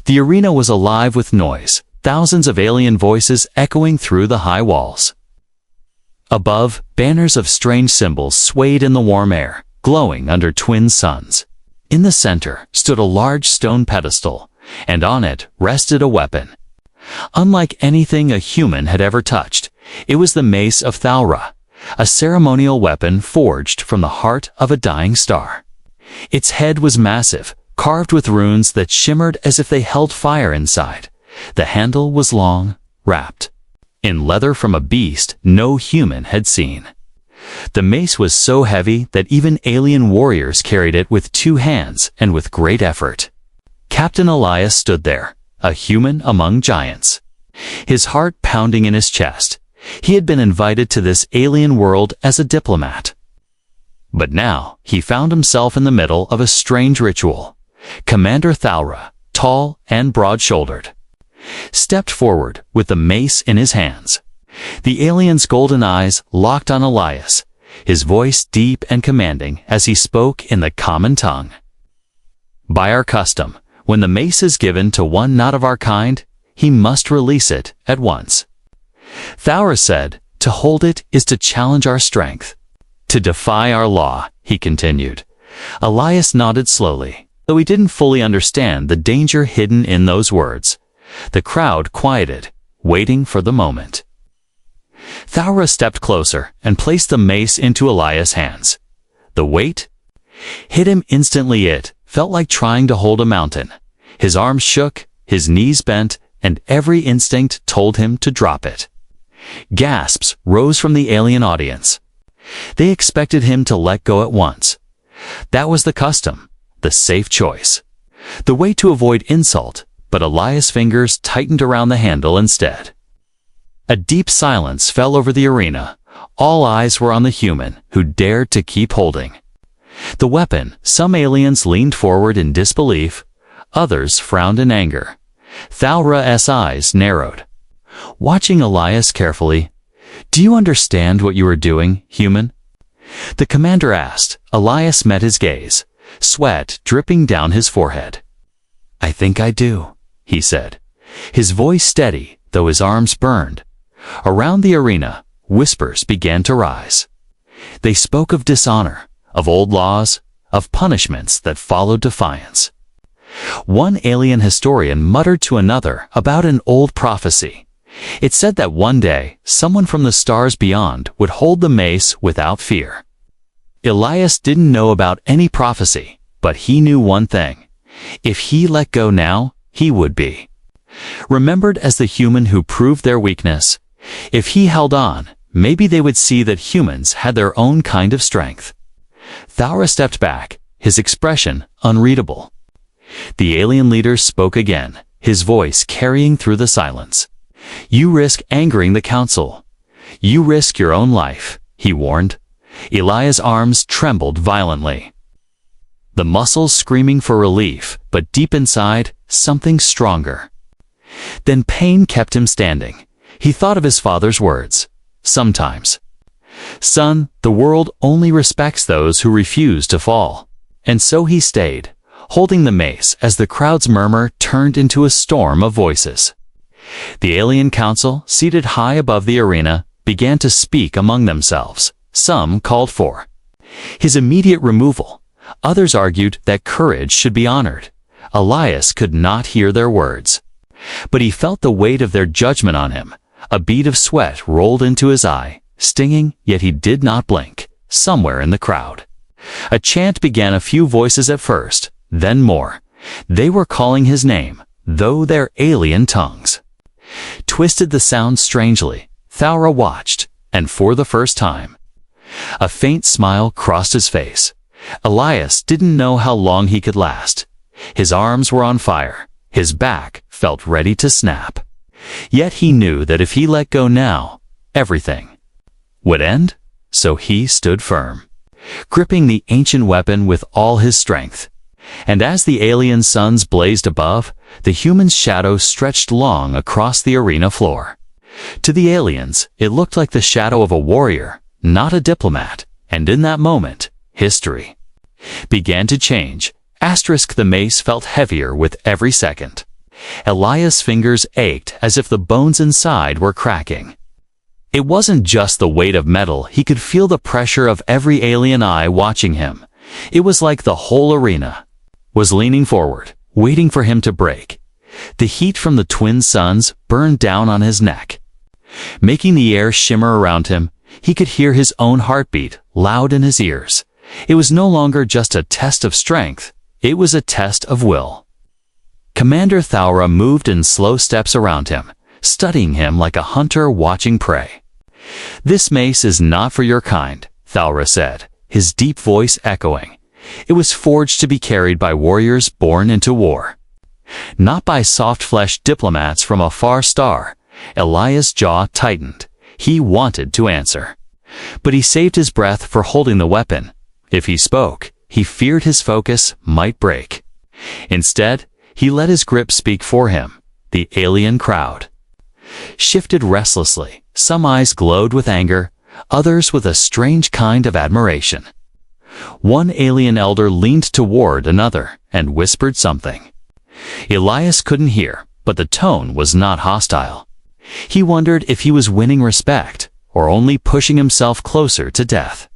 The arena was alive with noise, thousands of alien voices echoing through the high walls. Above, banners of strange symbols swayed in the warm air, glowing under twin suns. In the center stood a large stone pedestal, and on it rested a weapon. Unlike anything a human had ever touched, it was the Mace of Thalra, a ceremonial weapon forged from the heart of a dying star. Its head was massive, carved with runes that shimmered as if they held fire inside. The handle was long, wrapped in leather from a beast no human had seen. The mace was so heavy that even alien warriors carried it with two hands and with great effort. Captain Elias stood there, a human among giants. His heart pounding in his chest. He had been invited to this alien world as a diplomat. But now he found himself in the middle of a strange ritual. Commander Thalra, tall and broad-shouldered, stepped forward with the mace in his hands. The alien's golden eyes locked on Elias, his voice deep and commanding as he spoke in the common tongue. By our custom, when the mace is given to one not of our kind, he must release it at once. Thalra said, to hold it is to challenge our strength, to defy our law, he continued. Elias nodded slowly, though he didn't fully understand the danger hidden in those words. The crowd quieted, waiting for the moment. Thalra stepped closer and placed the mace into Elias' hands. The weight hit him instantly. It felt like trying to hold a mountain. His arms shook, his knees bent, and every instinct told him to drop it. Gasps rose from the alien audience. They expected him to let go at once. That was the custom, the safe choice, the way to avoid insult, but Elias' fingers tightened around the handle instead. A deep silence fell over the arena. All eyes were on the human who dared to keep holding the weapon. Some aliens leaned forward in disbelief, others frowned in anger. Thalra's eyes narrowed, watching Elias carefully. Do you understand what you are doing, human? The commander asked. Elias met his gaze, sweat dripping down his forehead. I think I do, he said, his voice steady, though his arms burned. Around the arena, whispers began to rise. They spoke of dishonor, of old laws, of punishments that followed defiance. One alien historian muttered to another about an old prophecy. It said that one day, someone from the stars beyond would hold the mace without fear. Elias didn't know about any prophecy, but he knew one thing. If he let go now, he would be remembered as the human who proved their weakness. If he held on, maybe they would see that humans had their own kind of strength. Thalra stepped back, his expression unreadable. The alien leader spoke again, his voice carrying through the silence. You risk angering the council. You risk your own life, he warned. Elias' arms trembled violently, the muscles screaming for relief, but deep inside, something stronger than pain kept him standing. He thought of his father's words. Sometimes, son, the world only respects those who refuse to fall. And so he stayed, holding the mace as the crowd's murmur turned into a storm of voices. The alien council, seated high above the arena, began to speak among themselves. Some called for his immediate removal. Others argued that courage should be honored. Elias could not hear their words, but he felt the weight of their judgment on him. A bead of sweat rolled into his eye, stinging, yet he did not blink. Somewhere in the crowd, a chant began. A few voices at first, then more. They were calling his name, though their alien tongues twisted the sound strangely. Thalra watched, and for the first time, a faint smile crossed his face. Elias didn't know how long he could last. His arms were on fire. His back felt ready to snap. Yet he knew that if he let go now, everything would end. So he stood firm, gripping the ancient weapon with all his strength. And as the alien suns blazed above, the human's shadow stretched long across the arena floor. To the aliens, it looked like the shadow of a warrior, not a diplomat. And in that moment, history began to change. The mace felt heavier with every second. Elias' fingers ached as if the bones inside were cracking. It wasn't just the weight of metal, he could feel the pressure of every alien eye watching him. It was like the whole arena was leaning forward, waiting for him to break. The heat from the twin suns burned down on his neck, making the air shimmer around him. He could hear his own heartbeat loud in his ears. It was no longer just a test of strength, it was a test of will. Commander Thaura moved in slow steps around him, studying him like a hunter watching prey. "This mace is not for your kind," Thaura said, his deep voice echoing. "It was forged to be carried by warriors born into war, not by soft-fleshed diplomats from a far star." Elias' jaw tightened. He wanted to answer, but he saved his breath for holding the weapon. If he spoke, he feared his focus might break. Instead, he let his grip speak for him. The alien crowd shifted restlessly. Some eyes glowed with anger, others with a strange kind of admiration. One alien elder leaned toward another and whispered something. Elias couldn't hear, but the tone was not hostile. He wondered if he was winning respect or only pushing himself closer to death.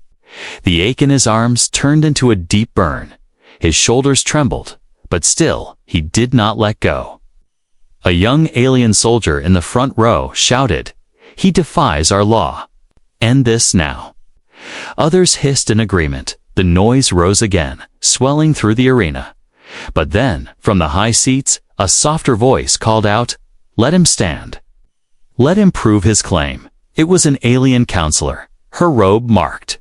The ache in his arms turned into a deep burn. His shoulders trembled, but still he did not let go. A young alien soldier in the front row shouted, "He defies our law. End this now." Others hissed in agreement. The noise rose again, swelling through the arena. But then, from the high seats, a softer voice called out, "Let him stand. Let him prove his claim." It was an alien counselor, her robe marked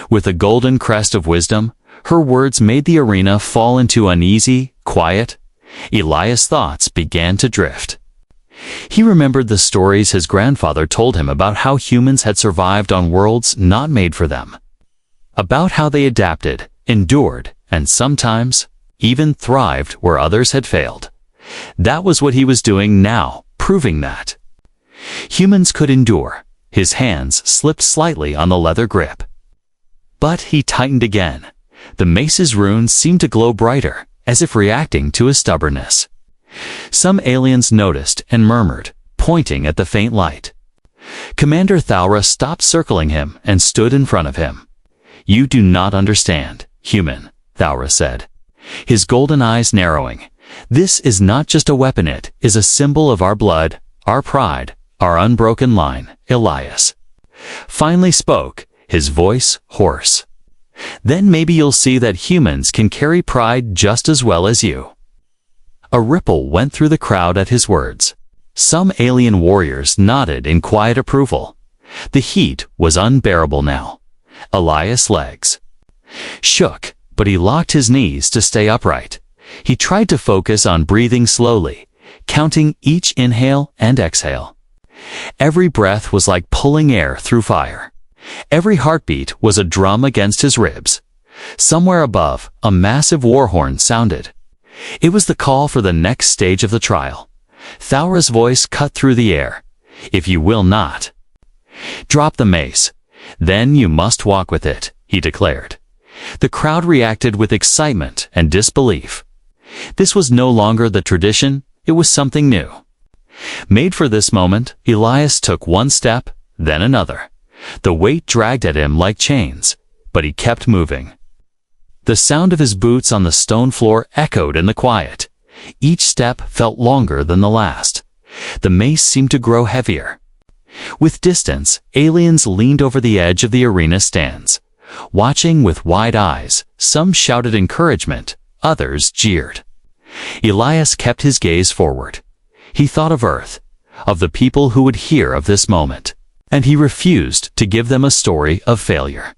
with a golden crest of wisdom. Her words made the arena fall into uneasy, quiet. Elias' thoughts began to drift. He remembered the stories his grandfather told him about how humans had survived on worlds not made for them, about how they adapted, endured, and sometimes even thrived where others had failed. That was what he was doing now, proving that humans could endure. His hands slipped slightly on the leather grip, but he tightened again. The mace's runes seemed to glow brighter, as if reacting to his stubbornness. Some aliens noticed and murmured, pointing at the faint light. Commander Thaura stopped circling him and stood in front of him. "You do not understand, human," Thaura said, his golden eyes narrowing. "This is not just a weapon, it is a symbol of our blood, our pride, our unbroken line." Elias finally spoke, his voice hoarse. "Then maybe you'll see that humans can carry pride just as well as you." A ripple went through the crowd at his words. Some alien warriors nodded in quiet approval. The heat was unbearable now. Elias' legs shook, but he locked his knees to stay upright. He tried to focus on breathing slowly, counting each inhale and exhale. Every breath was like pulling air through fire. Every heartbeat was a drum against his ribs. Somewhere above, a massive war horn sounded. It was the call for the next stage of the trial. Thaura's voice cut through the air. "If you will not drop the mace, then you must walk with it," he declared. The crowd reacted with excitement and disbelief. This was no longer the tradition, it was something new. Made for this moment, Elias took one step, then another. The weight dragged at him like chains, but he kept moving. The sound of his boots on the stone floor echoed in the quiet. Each step felt longer than the last. The mace seemed to grow heavier. With distance, aliens leaned over the edge of the arena stands, watching with wide eyes. Some shouted encouragement, others jeered. Elias kept his gaze forward. He thought of Earth, of the people who would hear of this moment, and he refused to give them a story of failure.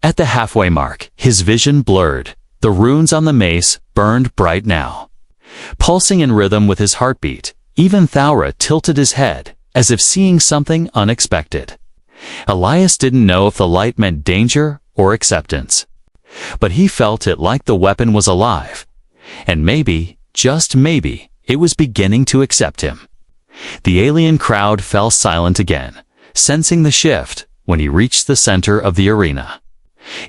At the halfway mark, his vision blurred. The runes on the mace burned bright now, pulsing in rhythm with his heartbeat. Even Thaura tilted his head, as if seeing something unexpected. Elias didn't know if the light meant danger or acceptance, but he felt it like the weapon was alive, and maybe, just maybe, it was beginning to accept him. The alien crowd fell silent again, sensing the shift. When he reached the center of the arena,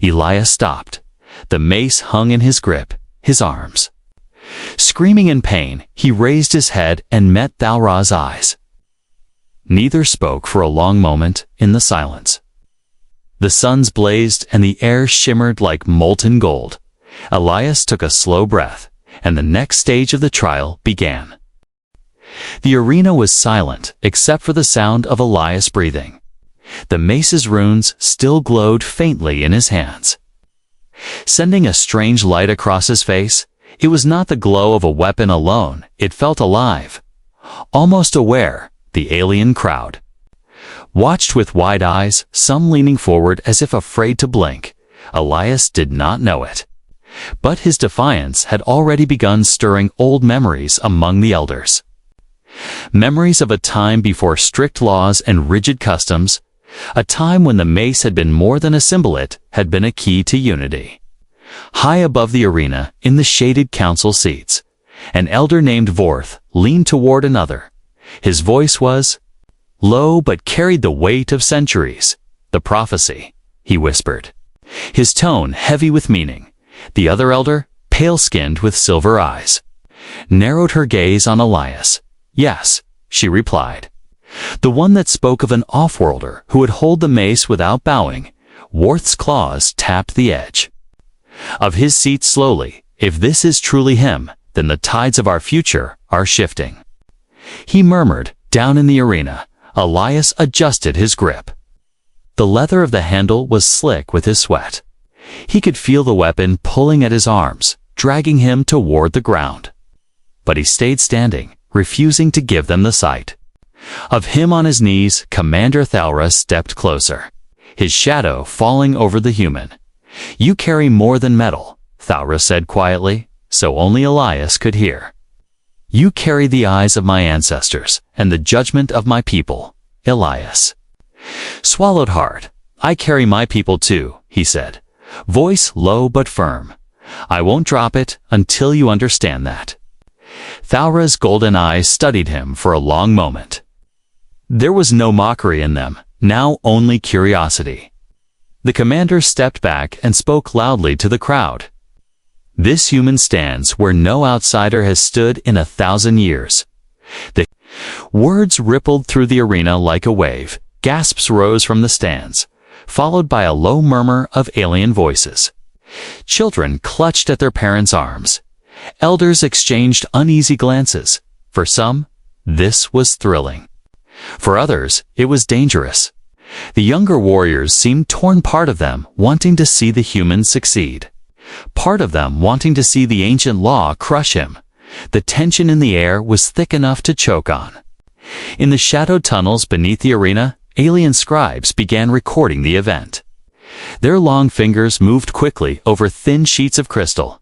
Elias stopped. The mace hung in his grip, his arms Screaming in pain, he raised his head and met Thalra's eyes. Neither spoke for a long moment in the silence. The suns blazed and the air shimmered like molten gold. Elias took a slow breath, and the next stage of the trial began. The arena was silent except for the sound of Elias breathing. The mace's runes still glowed faintly in his hands. Sending a strange light across his face, it was not the glow of a weapon alone, it felt alive. Almost aware, the alien crowd watched with wide eyes, some leaning forward as if afraid to blink. Elias did not know it. But his defiance had already begun stirring old memories among the elders. Memories of a time before strict laws and rigid customs, a time when the mace had been more than a symbol, it had been a key to unity. High above the arena, in the shaded council seats, an elder named Vorth leaned toward another. His voice was low but carried the weight of centuries. "The prophecy," he whispered, his tone heavy with meaning. The other elder, pale-skinned with silver eyes, narrowed her gaze on Elias. "Yes," she replied. "The one that spoke of an off-worlder who would hold the mace without bowing." Worth's claws tapped the edge of his seat slowly. "If this is truly him, then the tides of our future are shifting," he murmured. Down in the arena, Elias adjusted his grip. The leather of the handle was slick with his sweat. He could feel the weapon pulling at his arms, dragging him toward the ground. But he stayed standing, refusing to give them the sight of him on his knees. Commander Thalra stepped closer, his shadow falling over the human. "You carry more than metal," Thalra said quietly, so only Elias could hear. "You carry the eyes of my ancestors and the judgment of my people." Elias swallowed hard. "I carry my people too," he said, voice low but firm. "I won't drop it until you understand that." Thalra's golden eyes studied him for a long moment. There was no mockery in them, now only curiosity. The commander stepped back and spoke loudly to the crowd. "This human stands where no outsider has stood in 1,000 years." The words rippled through the arena like a wave. Gasps rose from the stands, followed by a low murmur of alien voices. Children clutched at their parents' arms. Elders exchanged uneasy glances. For some, this was thrilling. For others, it was dangerous. The younger warriors seemed torn, part of them wanting to see the humans succeed, part of them wanting to see the ancient law crush him. The tension in the air was thick enough to choke on. In the shadowed tunnels beneath the arena, alien scribes began recording the event. Their long fingers moved quickly over thin sheets of crystal.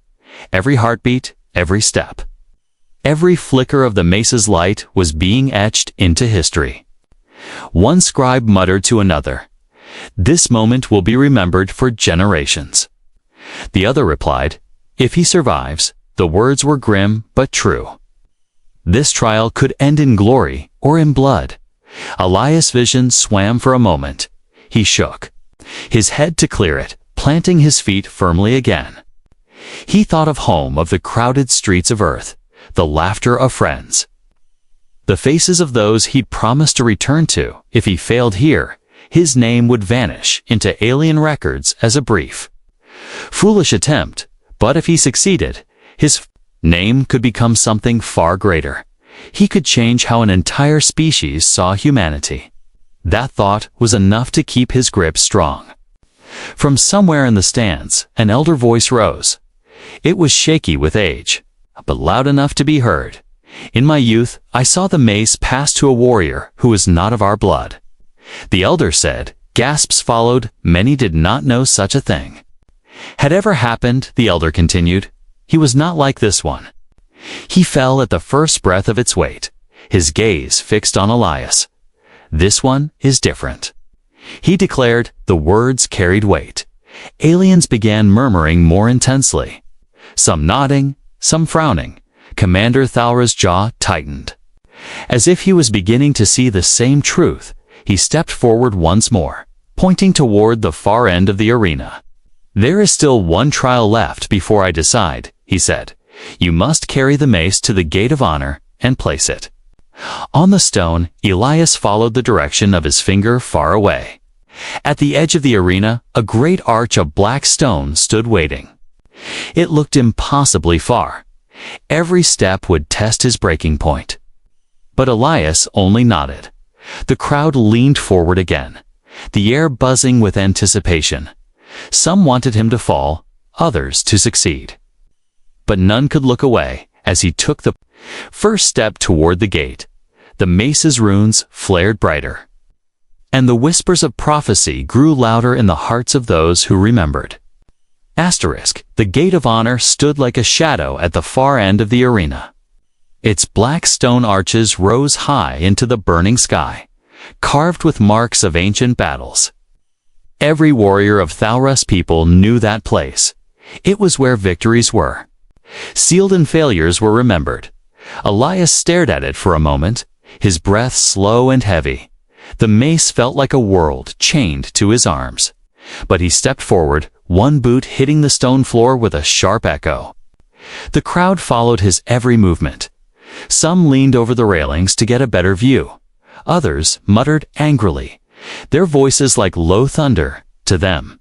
Every heartbeat, every step, every flicker of the mace's light was being etched into history. One scribe muttered to another, "This moment will be remembered for generations." The other replied, "If he survives." The words were grim but true. This trial could end in glory or in blood. Elias' vision swam for a moment. He shook his head to clear it, planting his feet firmly again. He thought of home, of the crowded streets of Earth, the laughter of friends, the faces of those he'd promised to return to. If he failed here, his name would vanish into alien records as a brief, foolish attempt. But if he succeeded, his name could become something far greater. He could change how an entire species saw humanity. That thought was enough to keep his grip strong. From somewhere in the stands, an elder voice rose. It was shaky with age, but loud enough to be heard. "In my youth, I saw the mace pass to a warrior who was not of our blood." The elder said. Gasps followed. Many did not know such a thing had ever happened. The elder continued. "He was not like this one." He fell at the first breath of its weight, his gaze fixed on Elias. "This one is different," he declared. The words carried weight. Aliens began murmuring more intensely, some nodding, some frowning. Commander Thalra's jaw tightened. As if he was beginning to see the same truth, he stepped forward once more, pointing toward the far end of the arena. "There is still one trial left before I decide," he said, You must carry the mace to the gate of honor and place it. On the stone, Elias followed the direction of his finger far away. At the edge of the arena, a great arch of black stone stood waiting. It looked impossibly far. Every step would test his breaking point. But Elias only nodded. The crowd leaned forward again, the air buzzing with anticipation. Some wanted him to fall, others to succeed. But none could look away as he took the first step toward the gate. The mace's runes flared brighter, and the whispers of prophecy grew louder in the hearts of those who remembered. The gate of honor stood like a shadow at the far end of the arena. Its black stone arches rose high into the burning sky, carved with marks of ancient battles. Every warrior of Thalra's people knew that place. It was where victories were. Sealed and failures were remembered. Elias stared at it for a moment, his breath slow and heavy. The mace felt like a world chained to his arms. But he stepped forward, one boot hitting the stone floor with a sharp echo. The crowd followed his every movement. Some leaned over the railings to get a better view. Others muttered angrily, their voices like low thunder to them.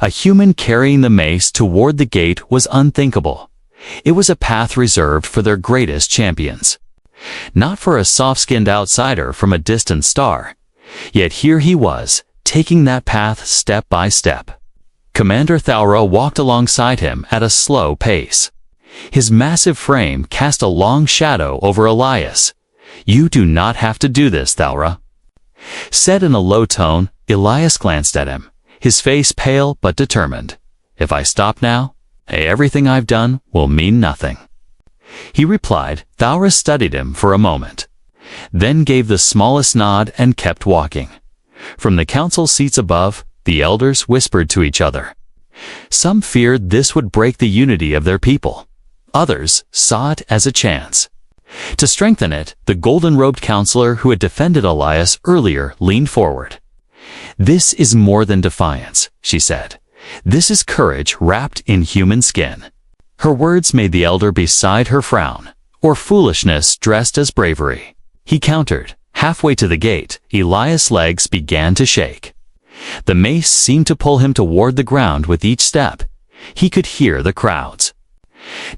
A human carrying the mace toward the gate was unthinkable. It was a path reserved for their greatest champions, not for a soft-skinned outsider from a distant star. Yet here he was, taking that path step by step. Commander Thalra walked alongside him at a slow pace. His massive frame cast a long shadow over Elias. "You do not have to do this, Thalra," said in a low tone. Elias glanced at him, his face pale but determined. "If I stop now, everything I've done will mean nothing," he replied. Thalra studied him for a moment, then gave the smallest nod and kept walking. From the council seats above, the elders whispered to each other. Some feared this would break the unity of their people. Others saw it as a chance to strengthen it. The golden-robed counselor who had defended Elias earlier leaned forward. "This is more than defiance," she said. "This is courage wrapped in human skin." Her words made the elder beside her frown, or foolishness dressed as bravery. He countered. Halfway to the gate, Elias' legs began to shake. The mace seemed to pull him toward the ground with each step. He could hear the crowds.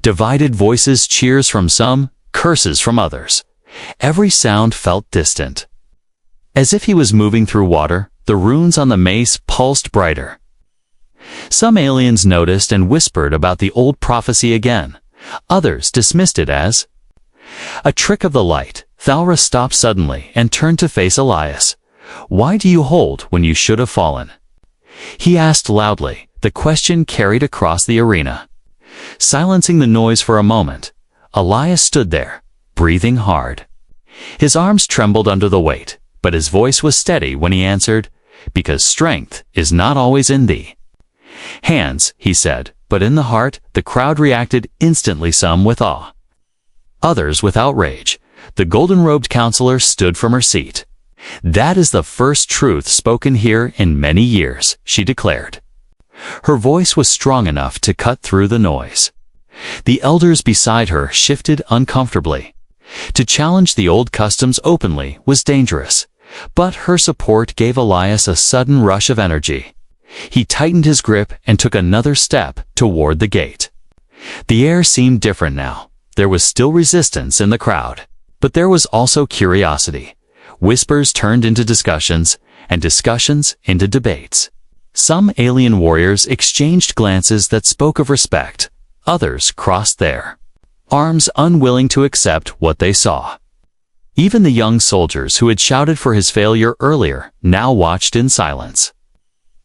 Divided voices, cheers from some, curses from others. Every sound felt distant. As if he was moving through water, the runes on the mace pulsed brighter. Some aliens noticed and whispered about the old prophecy again. Others dismissed it as a trick of the light. Thalra stopped suddenly and turned to face Elias. "Why do you hold when you should have fallen?" he asked loudly. The question carried across the arena. Silencing the noise for a moment, Elias stood there, breathing hard. His arms trembled under the weight, but his voice was steady when he answered, "Because strength is not always in the hands," he said, but in the heart. The crowd reacted instantly, some with awe, others with outrage. The golden-robed counselor stood from her seat. "That is the first truth spoken here in many years," she declared. Her voice was strong enough to cut through the noise. The elders beside her shifted uncomfortably. To challenge the old customs openly was dangerous, but her support gave Elias a sudden rush of energy. He tightened his grip and took another step toward the gate. The air seemed different now. There was still resistance in the crowd, but there was also curiosity. Whispers turned into discussions, and discussions into debates. Some alien warriors exchanged glances that spoke of respect. Others crossed their arms, unwilling to accept what they saw. Even the young soldiers who had shouted for his failure earlier now watched in silence.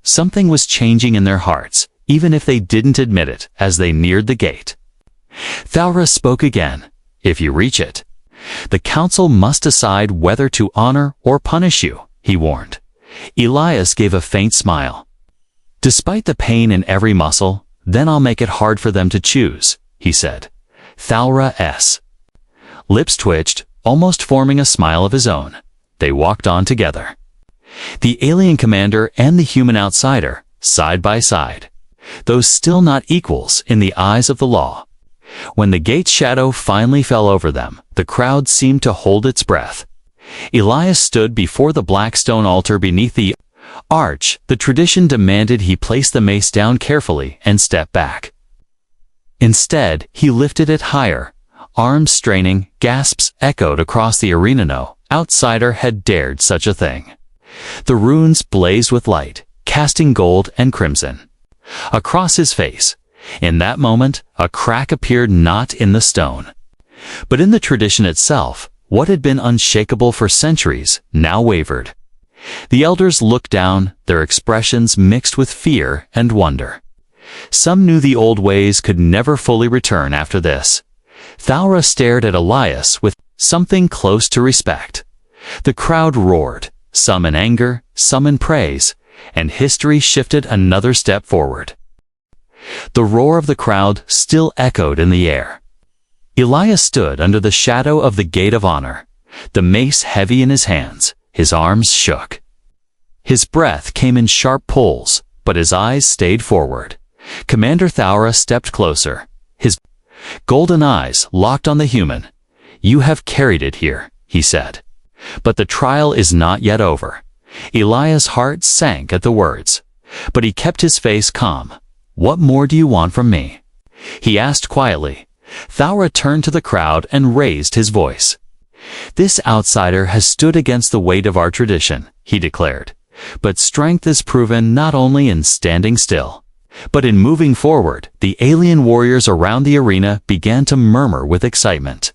Something was changing in their hearts, even if they didn't admit it as they neared the gate. Thalra spoke again. "If you reach it, the council must decide whether to honor or punish you," he warned. Elias gave a faint smile. "Despite the pain in every muscle, then I'll make it hard for them to choose," he said. Thalra's lips twitched, almost forming a smile of his own. They walked on together. The alien commander and the human outsider, side by side. Those still not equals in the eyes of the law. When the gate's shadow finally fell over them, the crowd seemed to hold its breath. Elias stood before the black stone altar beneath the arch. The tradition demanded he place the mace down carefully and step back. Instead, he lifted it higher. Arms straining, gasps echoed across the arena. No outsider had dared such a thing. The runes blazed with light, casting gold and crimson across his face. In that moment, a crack appeared, not in the stone, but in the tradition itself. What had been unshakable for centuries now wavered. The elders looked down, their expressions mixed with fear and wonder. Some knew the old ways could never fully return after this. Thaura stared at Elias with something close to respect. The crowd roared, some in anger, some in praise, and history shifted another step forward. The roar of the crowd still echoed in the air. Elias stood under the shadow of the Gate of Honor, the mace heavy in his hands. His arms shook. His breath came in sharp pulls, but his eyes stayed forward. Commander Thaura stepped closer, his golden eyes locked on the human. "You have carried it here," he said. "But the trial is not yet over." Elias' heart sank at the words, but he kept his face calm. "What more do you want from me?" he asked quietly. Thaura turned to the crowd and raised his voice. "This outsider has stood against the weight of our tradition," he declared. "But strength is proven not only in standing still, but in moving forward." The alien warriors around the arena began to murmur with excitement.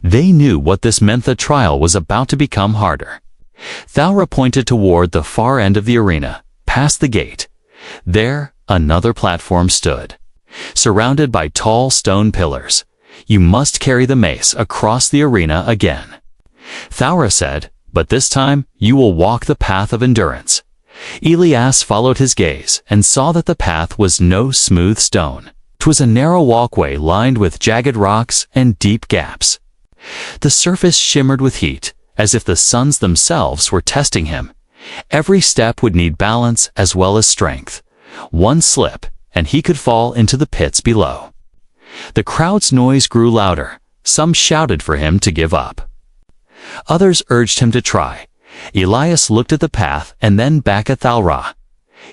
They knew what this meant. The trial was about to become harder. Thaura pointed toward the far end of the arena, past the gate. There, another platform stood, surrounded by tall stone pillars. "You must carry the mace across the arena again," Thaura said, "but this time you will walk the path of endurance." Elias followed his gaze and saw that the path was no smooth stone. It was a narrow walkway lined with jagged rocks and deep gaps. The surface shimmered with heat, as if the suns themselves were testing him. Every step would need balance as well as strength. One slip, and he could fall into the pits below. The crowd's noise grew louder. Some shouted for him to give up. Others urged him to try. Elias looked at the path and then back at Thaura.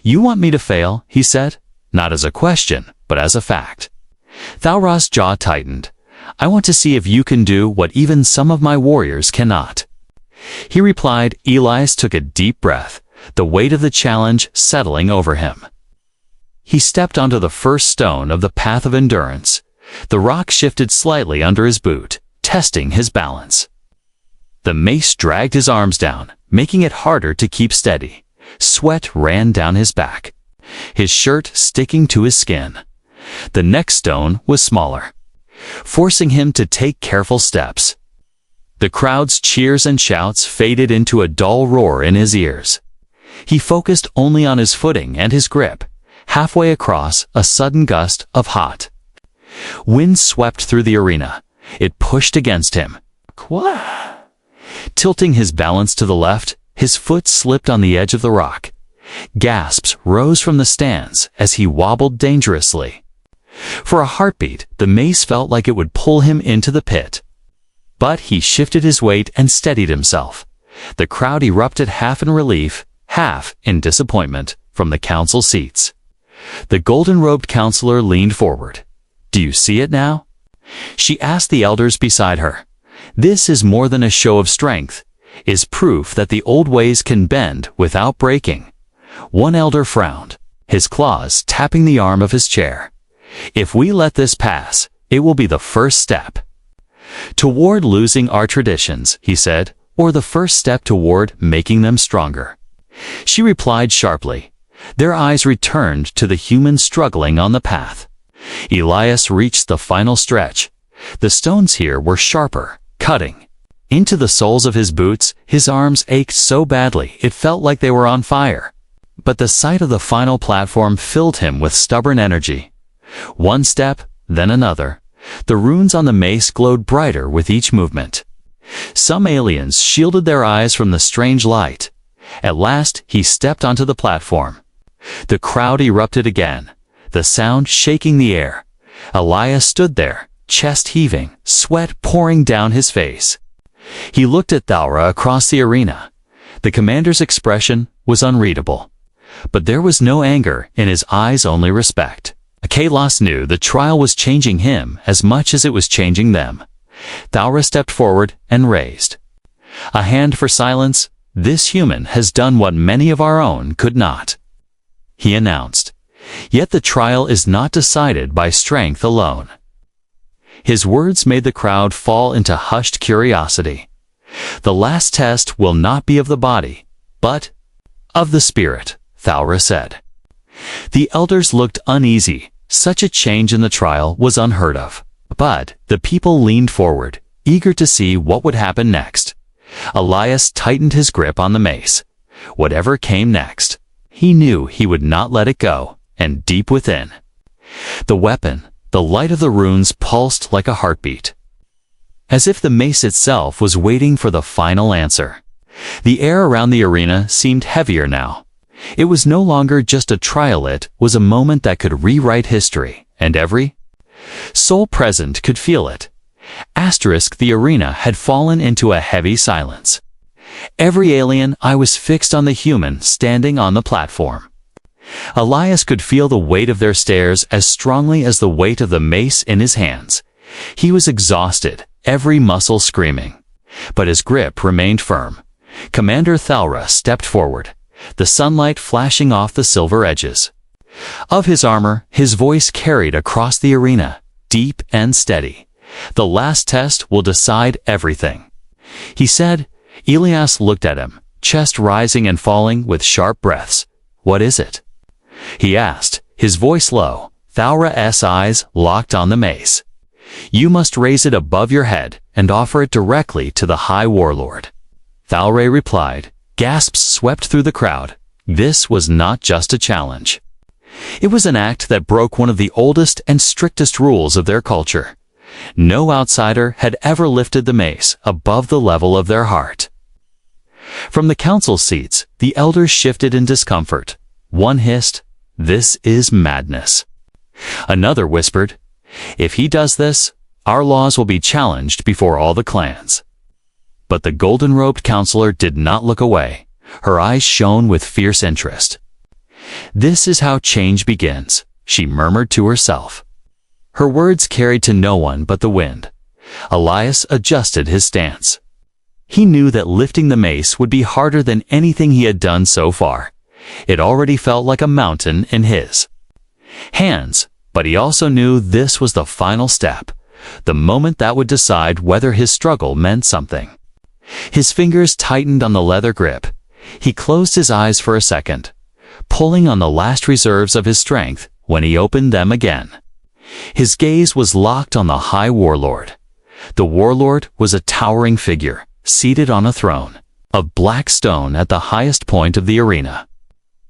"You want me to fail?" he said, not as a question, but as a fact. Thaura's jaw tightened. "I want to see if you can do what even some of my warriors cannot," he replied. Elias took a deep breath, the weight of the challenge settling over him. He stepped onto the first stone of the path of endurance. The rock shifted slightly under his boot, testing his balance. The mace dragged his arms down, making it harder to keep steady. Sweat ran down his back, his shirt sticking to his skin. The next stone was smaller, forcing him to take careful steps. The crowd's cheers and shouts faded into a dull roar in his ears. He focused only on his footing and his grip. Halfway across, a sudden gust of hot wind swept through the arena. It pushed against him, tilting his balance to the left. His foot slipped on the edge of the rock. Gasps rose from the stands as he wobbled dangerously. For a heartbeat, the mace felt like it would pull him into the pit. But he shifted his weight and steadied himself. The crowd erupted, half in relief, half in disappointment, from the council seats. The golden-robed counselor leaned forward. "Do you see it now?" she asked the elders beside her. "This is more than a show of strength. Is proof that the old ways can bend without breaking." One elder frowned, his claws tapping the arm of his chair. "If we let this pass, it will be the first step toward losing our traditions," he said, "or the first step toward making them stronger." She replied sharply. Their eyes returned to the human struggling on the path. Elias reached the final stretch. The stones here were sharper, cutting into the soles of his boots. His arms ached so badly it felt like they were on fire. But the sight of the final platform filled him with stubborn energy. One step, then another. The runes on the mace glowed brighter with each movement. Some aliens shielded their eyes from the strange light. At last, he stepped onto the platform. The crowd erupted again, the sound shaking the air. Elias stood there, chest heaving, sweat pouring down his face. He looked at Thalra across the arena. The commander's expression was unreadable. But there was no anger in his eyes, only respect. Kalos knew the trial was changing him as much as it was changing them. Thalra stepped forward and raised a hand for silence. This human has done what many of our own could not, he announced. Yet the trial is not decided by strength alone. His words made the crowd fall into hushed curiosity. The last test will not be of the body, but of the spirit, Thalra said. The elders looked uneasy. Such a change in the trial was unheard of. But the people leaned forward, eager to see what would happen next. Elias tightened his grip on the mace. Whatever came next, he knew he would not let it go, and deep within the weapon, the light of the runes pulsed like a heartbeat, as if the mace itself was waiting for the final answer. The air around the arena seemed heavier now. It was no longer just a trial, it was a moment that could rewrite history, and every soul present could feel it. The arena had fallen into a heavy silence. Every alien eye was fixed on the human standing on the platform. Elias could feel the weight of their stares as strongly as the weight of the mace in his hands. He was exhausted, every muscle screaming. But his grip remained firm. Commander Thalra stepped forward, the sunlight flashing off the silver edges of his armor. His voice carried across the arena, deep and steady. The last test will decide everything, he said. Elias looked at him, chest rising and falling with sharp breaths. What is it? he asked, his voice low. Thalra's eyes locked on the mace. You must raise it above your head and offer it directly to the High Warlord. Thalra replied. Gasps swept through the crowd. This was not just a challenge. It was an act that broke one of the oldest and strictest rules of their culture. No outsider had ever lifted the mace above the level of their heart. From the council seats, the elders shifted in discomfort. One hissed, "This is madness." Another whispered, "If he does this, our laws will be challenged before all the clans." But the golden-robed counselor did not look away. Her eyes shone with fierce interest. "This is how change begins," she murmured to herself. Her words carried to no one but the wind. Elias adjusted his stance. He knew that lifting the mace would be harder than anything he had done so far. It already felt like a mountain in his hands, but he also knew this was the final step, the moment that would decide whether his struggle meant something. His fingers tightened on the leather grip. He closed his eyes for a second, pulling on the last reserves of his strength. When he opened them again, his gaze was locked on the High Warlord. The Warlord was a towering figure, seated on a throne of black stone at the highest point of the arena.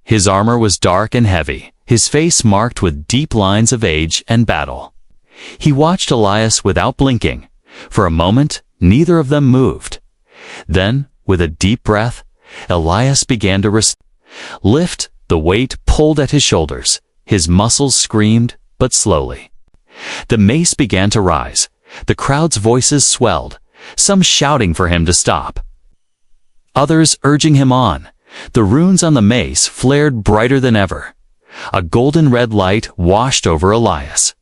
His armor was dark and heavy, his face marked with deep lines of age and battle. He watched Elias without blinking. For a moment, neither of them moved. Then, with a deep breath, Elias began to lift. The weight pulled at his shoulders. His muscles screamed, but slowly. The mace began to rise. The crowd's voices swelled, some shouting for him to stop, others urging him on. The runes on the mace flared brighter than ever. A golden red light washed over Elias,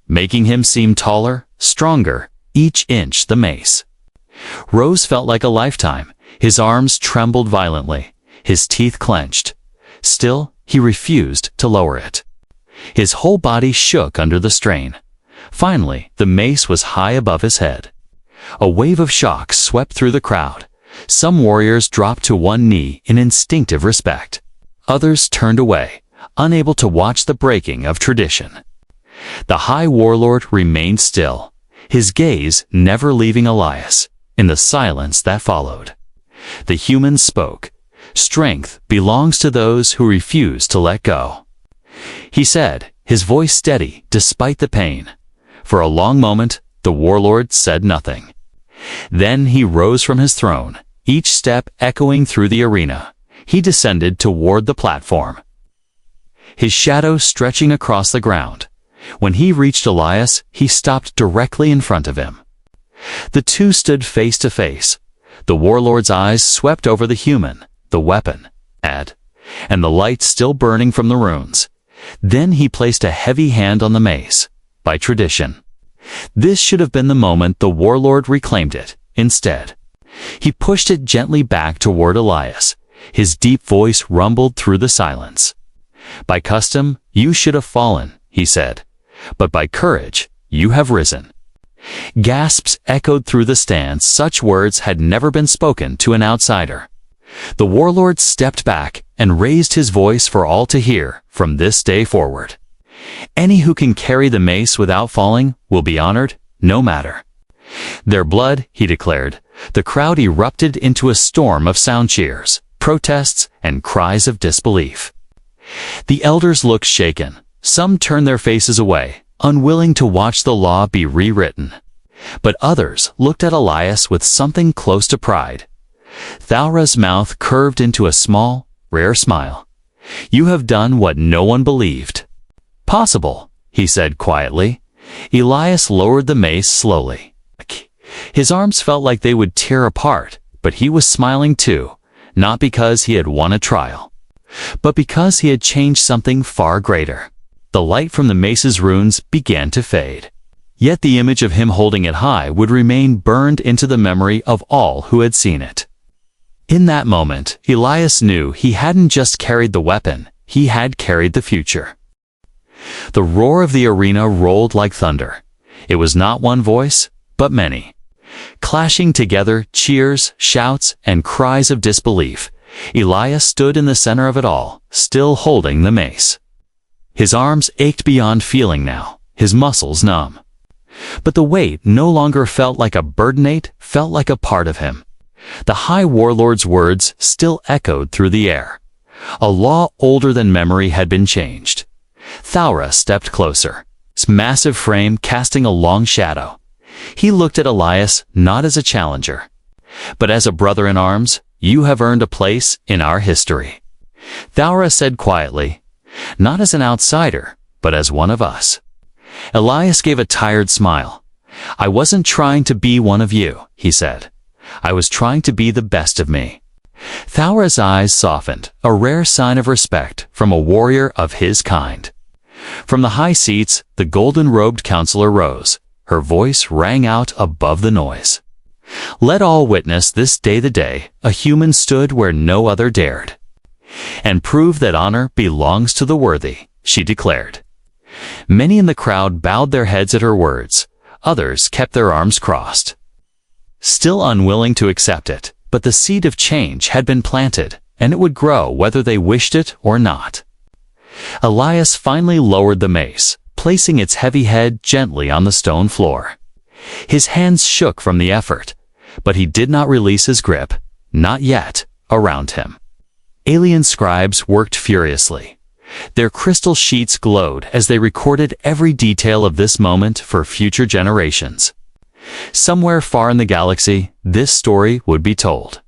making him seem taller, stronger, each inch the mace rose felt like a lifetime. His arms trembled violently, his teeth clenched. Still, he refused to lower it. His whole body shook under the strain. Finally, the mace was high above his head. A wave of shock swept through the crowd. Some warriors dropped to one knee in instinctive respect. Others turned away, unable to watch the breaking of tradition. The High Warlord remained still, his gaze never leaving Elias. In the silence that followed, the human spoke. "Strength belongs to those who refuse to let go," he said, his voice steady despite the pain. For a long moment, the Warlord said nothing. Then he rose from his throne, each step echoing through the arena. He descended toward the platform, his shadow stretching across the ground. When he reached Elias, he stopped directly in front of him. The two stood face to face. The warlord's eyes swept over the human, the weapon, and the light still burning from the runes. Then he placed a heavy hand on the mace. By tradition, this should have been the moment the warlord reclaimed it. Instead, he pushed it gently back toward Elias. His deep voice rumbled through the silence. "By custom, you should have fallen," he said, "but by courage, you have risen." Gasps echoed through the stands. Such words had never been spoken to an outsider. The warlord stepped back and raised his voice for all to hear. "From this day forward, any who can carry the mace without falling will be honored, no matter their blood," he declared. The crowd erupted into a storm of sound cheers, protests, and cries of disbelief. The elders looked shaken. Some turned their faces away, unwilling to watch the law be rewritten. But others looked at Elias with something close to pride. Thaura's mouth curved into a small, rare smile. "You have done what no one believed possible," he said quietly. Elias lowered the mace slowly. His arms felt like they would tear apart, but he was smiling too, not because he had won a trial, but because he had changed something far greater. The light from the mace's runes began to fade. Yet the image of him holding it high would remain burned into the memory of all who had seen it. In that moment, Elias knew he hadn't just carried the weapon, he had carried the future. The roar of the arena rolled like thunder. It was not one voice, but many. Clashing together, cheers, shouts, and cries of disbelief. Elias stood in the center of it all, still holding the mace. His arms ached beyond feeling now, his muscles numb. But the weight no longer felt like a burden, it felt like a part of him. The High Warlord's words still echoed through the air. A law older than memory had been changed. Thaura stepped closer, his massive frame casting a long shadow. He looked at Elias not as a challenger, but as a brother in arms. "You have earned a place in our history," Thaura said quietly, "not as an outsider, but as one of us." Elias gave a tired smile. "I wasn't trying to be one of you," he said. "I was trying to be the best of me." Thaura's eyes softened, a rare sign of respect from a warrior of his kind. From the high seats, the golden-robed counselor rose. Her voice rang out above the noise. "Let all witness this day the day a human stood where no other dared, and prove that honor belongs to the worthy," she declared. Many in the crowd bowed their heads at her words. Others kept their arms crossed, still unwilling to accept it. But the seed of change had been planted, and it would grow whether they wished it or not. Elias finally lowered the mace, placing its heavy head gently on the stone floor. His hands shook from the effort, but he did not release his grip, not yet. Around him, alien scribes worked furiously. Their crystal sheets glowed as they recorded every detail of this moment for future generations. Somewhere far in the galaxy, this story would be told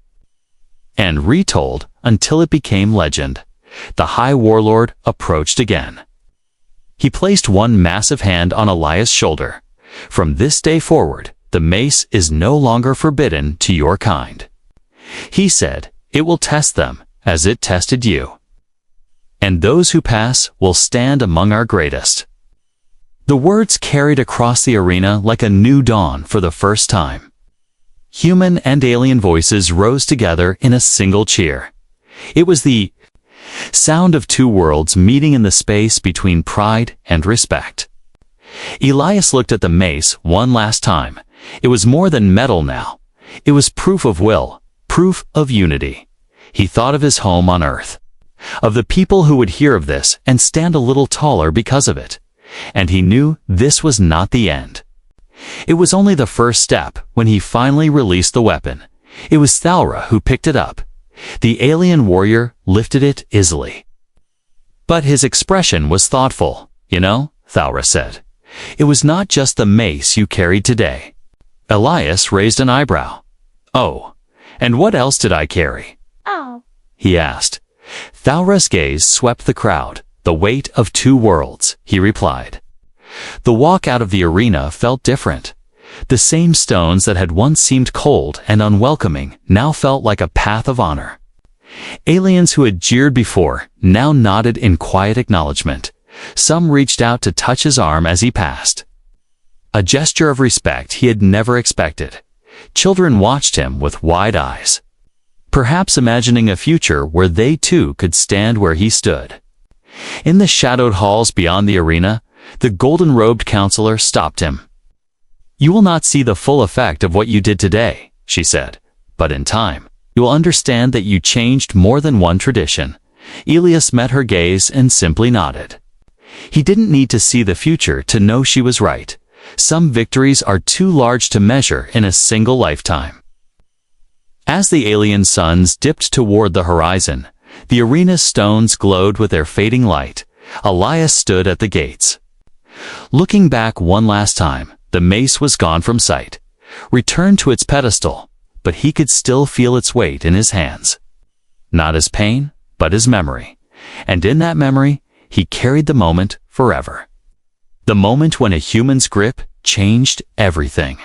and retold until it became legend. The High Warlord approached again. He placed one massive hand on Elias' shoulder. "From this day forward, the mace is no longer forbidden to your kind," he said. "It will test them as it tested you. And those who pass will stand among our greatest." The words carried across the arena like a new dawn for the first time. Human and alien voices rose together in a single cheer. It was the sound of two worlds meeting in the space between pride and respect. Elias looked at the mace one last time. It was more than metal now. It was proof of will, proof of unity. He thought of his home on Earth, of the people who would hear of this and stand a little taller because of it. And he knew this was not the end. It was only the first step when he finally released the weapon. It was Thaura who picked it up. The alien warrior lifted it easily. But his expression was thoughtful. "You know," Thaura said, "it was not just the mace you carried today." Elias raised an eyebrow. "Oh, and what else did I carry?" "Oh," he asked. Thaura's gaze swept the crowd. "The weight of two worlds," he replied. The walk out of the arena felt different. The same stones that had once seemed cold and unwelcoming now felt like a path of honor. Aliens who had jeered before now nodded in quiet acknowledgement. Some reached out to touch his arm as he passed. A gesture of respect he had never expected. Children watched him with wide eyes, perhaps imagining a future where they too could stand where he stood. In the shadowed halls beyond the arena, the golden-robed counselor stopped him. "You will not see the full effect of what you did today," she said, "but in time, you will understand that you changed more than one tradition." Elias met her gaze and simply nodded. He didn't need to see the future to know she was right. Some victories are too large to measure in a single lifetime. As the alien suns dipped toward the horizon, the arena's stones glowed with their fading light. Elias stood at the gates. Looking back one last time, the mace was gone from sight, returned to its pedestal, but he could still feel its weight in his hands. Not his pain, but his memory. And in that memory, he carried the moment forever. The moment when a human's grip changed everything.